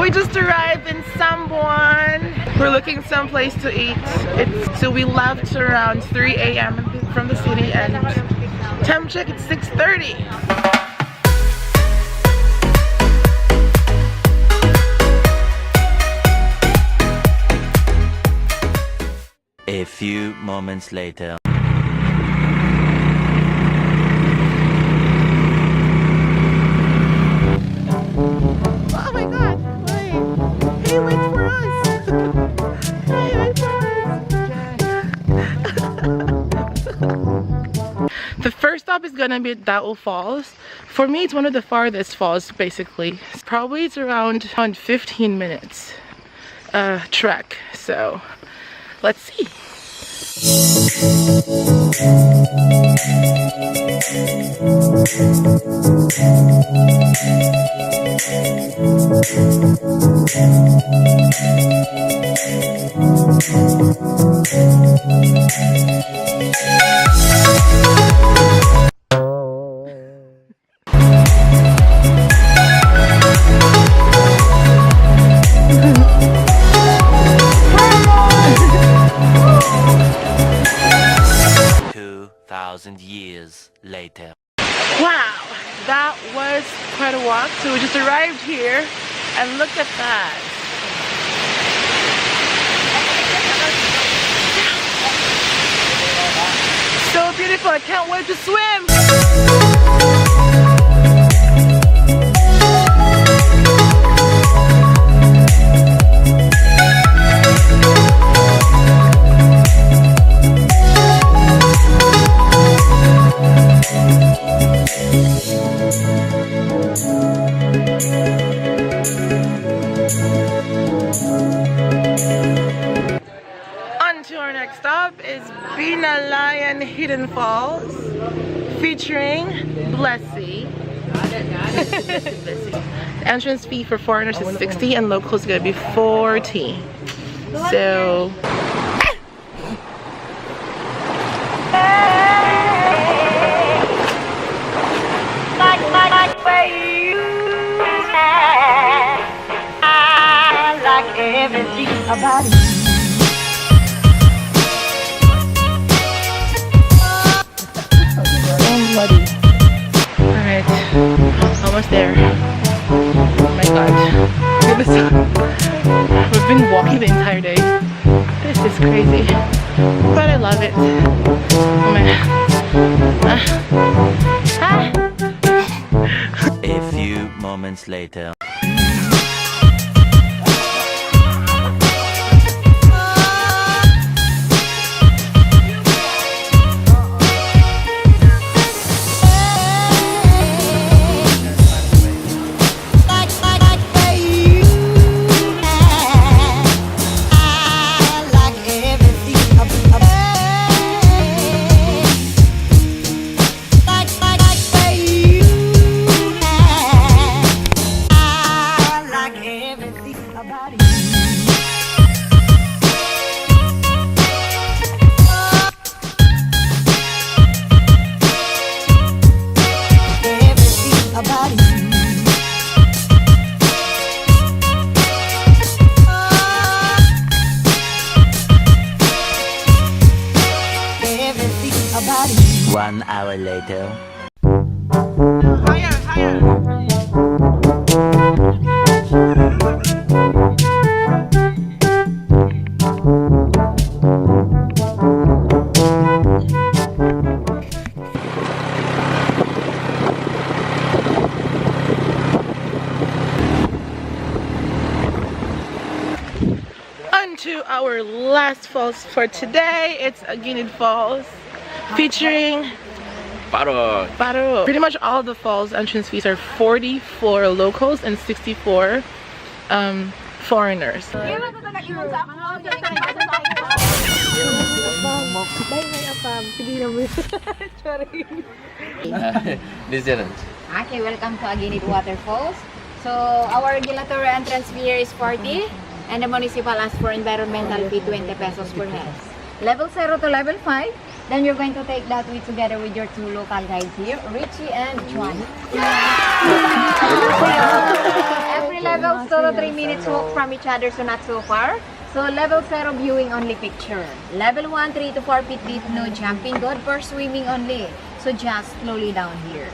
We just arrived in Samboan. We're looking someplace to eat. So we left around 3 a.m. from the city and time check it's 6:30. A few moments later. Oh my god, wait. Hey, wait for us. Hey, wait for us. The first stop is gonna be Bato Falls. For me, it's one of the farthest falls, basically. Probably it's around 15 minutes trek. So let's see. Years later. Wow, that was quite a walk. So we just arrived here and look at that. So beautiful, I can't wait to swim. Our next stop is Binalayan Hidden Falls featuring Blessy. The entrance fee for foreigners is 60 and locals is gonna be 40. So everything about it. alright, almost there. Oh my god. We've been walking the entire day. This is crazy. But I love it. Oh my god. A few moments later. about it. 1 hour later. Higher, higher. To our last falls for today. It's Aguinid Falls featuring Bato. Pretty much all the falls entrance fees are 40 for locals and 64 foreigners. Okay, welcome to Aguinid Waterfalls. So our regulatory entrance fee here is 40 and the municipal asks for environmental fee 20 pesos per head. Level 0 to level 5, then you're going to take that way together with your two local guides here, Richie and Juan. Every level 2 to 3 minutes. minutes walk from each other, so not so far. So level 0 viewing only picture. Level 1, 3 to 4 feet deep, no jumping. Good for swimming only. So just slowly down here.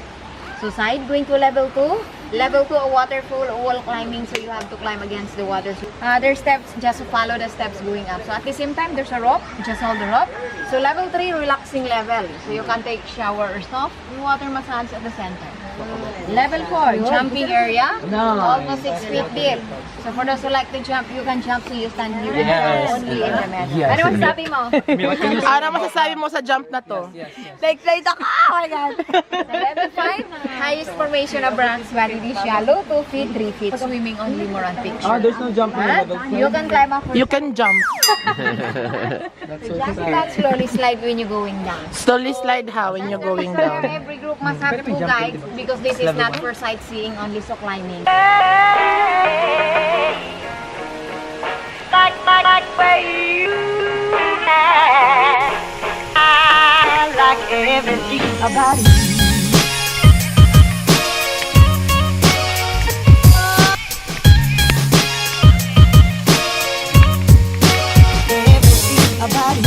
So side, going to level 2. Level 2, a waterfall, wall climbing, so you have to climb against the water. There's steps, just follow the steps going up. So at the same time, there's a rope, just hold the rope. So level 3, relaxing level. So you can take shower or soft water massage at the center. Level 4, jumping area, almost 6 feet deep. So for those who like to jump, you can jump, so you stand here only in the middle. Ano masasabi mo? Ano masasabi mo sa jump na to? Excited ako! Oh my God! So level 5, highest formation of rocks, Barili, shallow, 2 feet, 3 feet, swimming only more on picture. There's no jumping in level 4. You can climb up. You can jump. Just that slowly slide when you're going down. Slowly slide how when you're going down. Every group must have 2 guides because this is not for sightseeing, only so climbing. Like where you at. I like everything about you. Everything about you.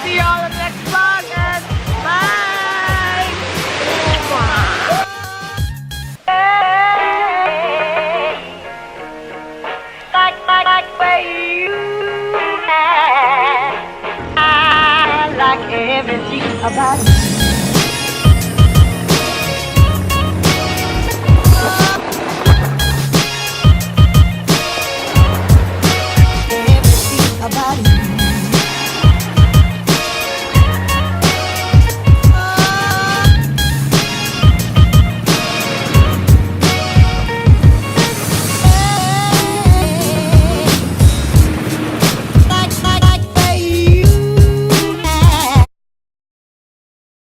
See you all in the next vlog and bye! Like where you at. I like everything about you.